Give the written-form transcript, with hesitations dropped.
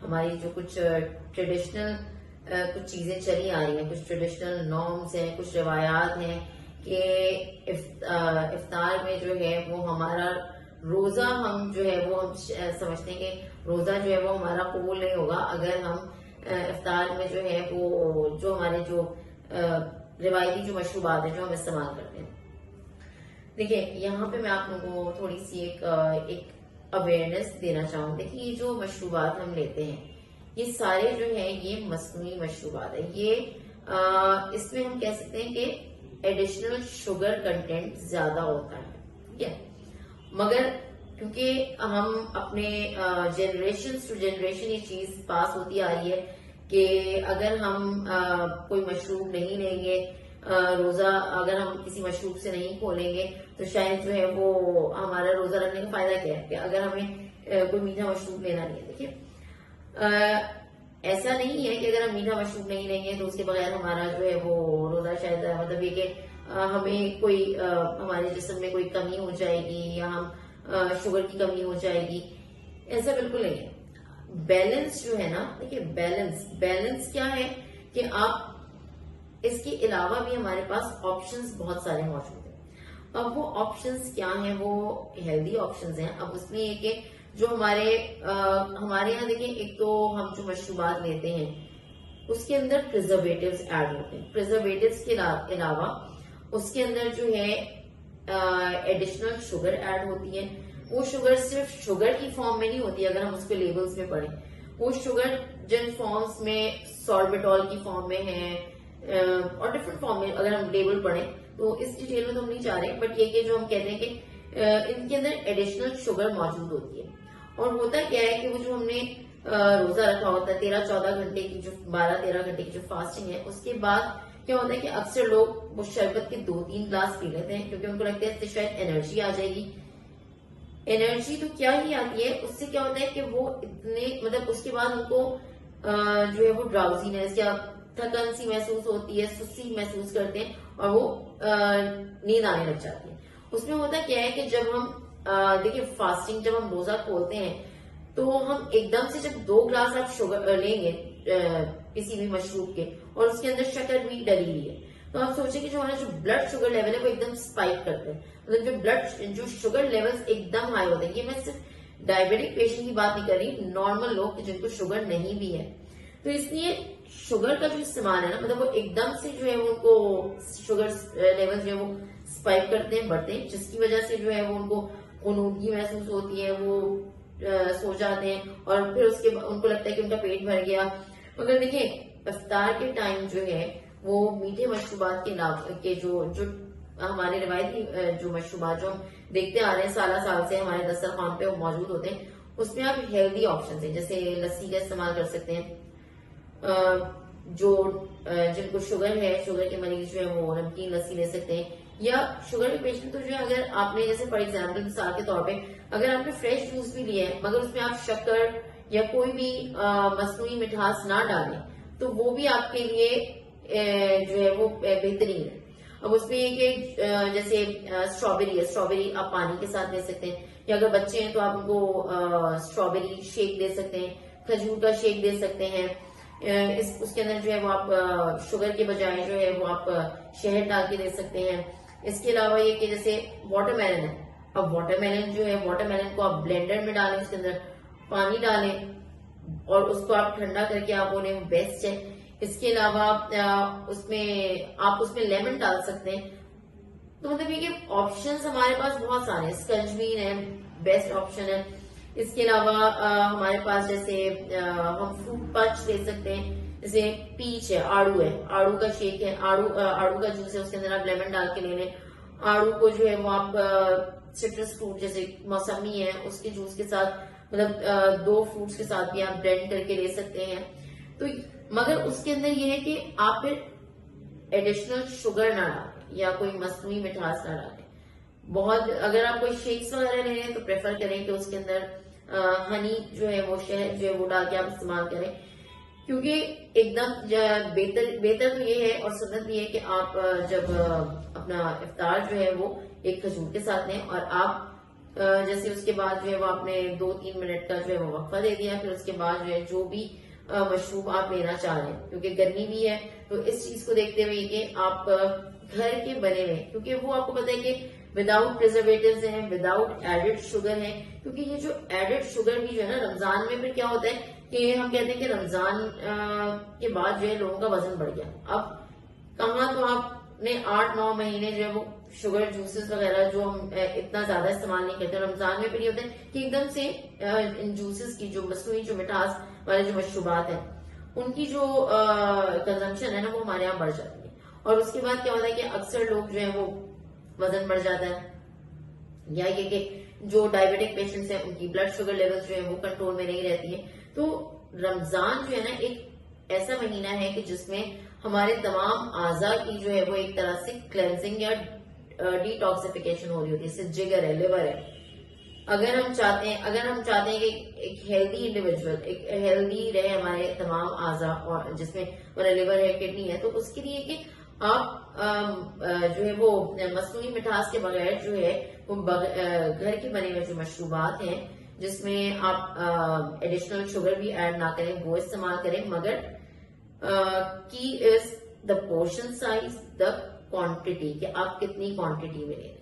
हमारी जो कुछ ट्रेडिशनल कुछ चीजें चली आ रही हैं, कुछ ट्रेडिशनल नॉर्म्स हैं, कुछ रिवायात हैं कि इफ्तार में जो है वो हमारा रोजा हम जो है वो हम समझते हैं कि रोजा जो है वो हमारा कबूल नहीं होगा अगर हम इफ्तार में जो है वो जो हमारे जो रिवायती जो मशरूबात है जो हम इस्तेमाल करते हैं। देखिए यहाँ पे मैं आप लोगों को थोड़ी सी एक अवेयरनेस देना चाहूंगी। देखिए ये जो मशरूबात हम लेते हैं ये सारे जो है ये मसनूई मशरूबात है। ये इसमें हम कह सकते हैं कि एडिशनल शुगर कंटेंट ज्यादा होता है, ठीक है। मगर क्योंकि हम अपने जनरेशन टू जनरेशन ये चीज पास होती आ रही है कि अगर हम कोई मशरूब नहीं लेंगे, रोजा अगर हम किसी मशरूब से नहीं खोलेंगे तो शायद जो है वो हमारा रोजा रखने का फायदा क्या है कि अगर हमें कोई मीठा मशरूब लेना नहीं है। देखिए ऐसा नहीं है कि अगर हम मीठा मशरूब नहीं लेंगे तो उसके बगैर हमारा जो है वो रोजा शायद मतलब ये कि हमें कोई हमारे जिस्म में कोई कमी हो जाएगी या हम शुगर की कमी हो जाएगी, ऐसा बिल्कुल नहीं है। बैलेंस जो है ना, देखिए बैलेंस क्या है कि आप इसके अलावा भी हमारे पास ऑप्शंस बहुत सारे मौजूद हैं। अब वो ऑप्शंस क्या हैं, वो हेल्दी ऑप्शंस हैं। अब उसमें एक कि जो हमारे यहाँ देखिए, एक तो हम जो मशरूबात लेते हैं उसके अंदर प्रिजर्वेटिव्स ऐड होते हैं। प्रिजर्वेटिव्स के अलावा उसके अंदर जो है एडिशनल शुगर ऐड होती है। वो शुगर सिर्फ शुगर की फॉर्म में नहीं होती, अगर हम उसके लेबल्स में पढ़ें वो शुगर जिन फॉर्म्स में सॉर्बिटॉल की फॉर्म में है और डिफरेंट फॉर्म में अगर हम लेबल पढ़ें तो इस डिटेल में तो हम नहीं जा रहे, बट ये कि जो हम कहते हैं कि इनके अंदर एडिशनल शुगर मौजूद होती है। और होता क्या है कि वो जो हमने रोजा रखा होता है 13-14 घंटे की, जो 12-13 घंटे की जो फास्टिंग है, उसके बाद क्या होता है कि अक्सर लोग वो शरबत के 2-3 ग्लास पी लेते हैं क्योंकि उनको लगता है इससे शायद एनर्जी आ जाएगी। एनर्जी तो क्या ही आती है, उससे क्या होता है कि वो इतने मतलब उसके बाद उनको जो है वो ड्राउजीनेस या थकन सी महसूस होती है, सुस्ती महसूस करते हैं और वो नींद आने लग जाती है। उसमें होता क्या है कि जब हम देखिए फास्टिंग जब हम रोजा खोलते हैं तो हम एकदम से जब 2 ग्लास आप शुगर लेंगे किसी भी मशरूब के और उसके अंदर शक्कर भी डली हुई है, तो आप सोचेंगे जो हमारा जो ब्लड शुगर लेवल है वो एकदम स्पाइक करते हैं। मतलब जो शुगर लेवल्स एकदम हाई होते हैं। ये मैं सिर्फ डायबिटिक पेशेंट की बात नहीं कर रही, नॉर्मल लोग जिनको शुगर नहीं भी है। तो इसलिए शुगर का जो इस्तेमाल है ना, मतलब वो एकदम से जो है वो उनको शुगर लेवल जो है वो स्पाइक करते हैं, बढ़ते हैं, जिसकी वजह से जो है वो उनको ऊनूदगी महसूस होती है, वो सो जाते हैं और फिर उसके उनको लगता है कि उनका पेट भर गया। मगर देखिए इफ्तार के टाइम जो है वो मीठे मशरूबात के जो हमारे रिवायती जो मशरूबात जो हम देखते आ रहे हैं साल से हमारे दस्तरखान पे मौजूद होते हैं, उसमें आप हेल्दी ऑप्शन है जैसे लस्सी का इस्तेमाल कर सकते हैं। जो जिनको शुगर है, शुगर के मरीज जो है वो नमकीन लस्सी ले सकते हैं, या शुगर के पेशेंट तो जो है अगर आपने जैसे फॉर एग्जाम्पल मिसाल के तौर पे अगर आपने फ्रेश जूस भी लिया है मगर उसमें आप शक्कर या कोई भी मसनूई मिठास ना डालें तो वो भी आपके लिए जो है वो बेहतरीन है। अब उसमें ये कि जैसे स्ट्रॉबेरी है, स्ट्रॉबेरी आप पानी के साथ ले सकते हैं, या अगर बच्चे हैं तो आप उनको स्ट्रॉबेरी शेक दे सकते हैं, खजूर का शेक दे सकते हैं। उसके अंदर जो है वो आप शुगर के बजाय जो है वो आप शहद डाल के दे सकते हैं। इसके अलावा ये कि जैसे वाटरमेलन है, अब वाटरमेलन जो है वाटरमेलन को आप ब्लेंडर में डालें, उसके अंदर पानी डालें और उसको आप ठंडा करके आप उन्हें बेस्ट है। इसके अलावा आप उसमें लेमन डाल सकते हैं। तो मतलब ये कि ऑप्शंस हमारे पास बहुत सारे हैं। स्कंजबीन है, बेस्ट ऑप्शन है। इसके अलावा हमारे पास जैसे हम फ्रूट पंच ले सकते हैं, जैसे पीच है, आड़ू है, आड़ू का शेक है, आड़ू का जूस है, उसके अंदर आप लेमन डाल के ले लें। आड़ू को जो है वो आप सिट्रस फ्रूट जैसे मौसमी है उसके जूस के साथ, मतलब 2 फ्रूट्स के साथ भी आप ब्लेंड करके ले सकते हैं। तो मगर उसके अंदर ये है कि आप फिर एडिशनल शुगर ना डालें या कोई मसनूई मिठास ना डालें। बहुत अगर आप कोई शेक्स वगैरह ले रहे हैं तो प्रेफर करें कि उसके अंदर हनी जो है वो शहद जो है वो डाल के आप इस्तेमाल करें, क्योंकि एकदम बेहतर तो ये है और सुन्नत भी है कि आप जब अपना इफ्तार जो है वो एक खजूर के साथ लें और आप जैसे उसके बाद जो है वो आपने 2-3 मिनट का जो है वो वक्फा दे दिया, फिर उसके बाद जो है जो भी मशरूब आप लेना चाह रहे हैं, क्योंकि गर्मी भी है तो इस चीज को देखते हुए कि आप घर के बने हुए, क्योंकि वो आपको पता है कि विदाउट प्रिजर्वेटिव्स हैं, विदाउट एडेड शुगर है, क्योंकि ये जो एडेड शुगर भी जो है ना रमजान में फिर क्या होता है कि हम कहते हैं कि रमजान के बाद जो है लोगों का वजन बढ़ गया। अब कहाँ तो आपने 8-9 महीने जो है वो शुगर जूसेस वगैरह जो हम इतना ज्यादा इस्तेमाल नहीं करते, रमजान में फिर ये होता है कि एकदम से इन जूसेस की जो मसनूई जो मिठास वाले जो मशरूबात है उनकी जो कंजम्पशन है ना वो हमारे यहाँ बढ़ जाती है। और उसके बाद क्या होता है कि अक्सर लोग जो है वो वजन बढ़ जाता है, या ये कि जो डायबिटिक पेशेंट्स हैं उनकी ब्लड शुगर लेवल्स जो है वो कंट्रोल में नहीं रहती है। तो रमजान जो है ना एक ऐसा महीना है कि जिसमें हमारे तमाम आजा की जो है वो एक तरह से क्लेंजिंग या डिटॉक्सिफिकेशन हो रही होती है। जैसे जिगर है, लिवर है, अगर हम चाहते हैं कि एक हेल्दी इंडिविजुअल, एक हेल्दी रहे हमारे तमाम आजा, और जिसमें हमारा लिवर है, किडनी है, तो उसके लिए कि आप जो है वो मसनूई मिठास के बगैर जो है वो घर के बने हुए जो मशरूबात हैं जिसमें आप एडिशनल शुगर भी ऐड ना करें वो इस्तेमाल करें, मगर की is the portion size, the quantity, कि आप कितनी क्वांटिटी में ले रहे हैं।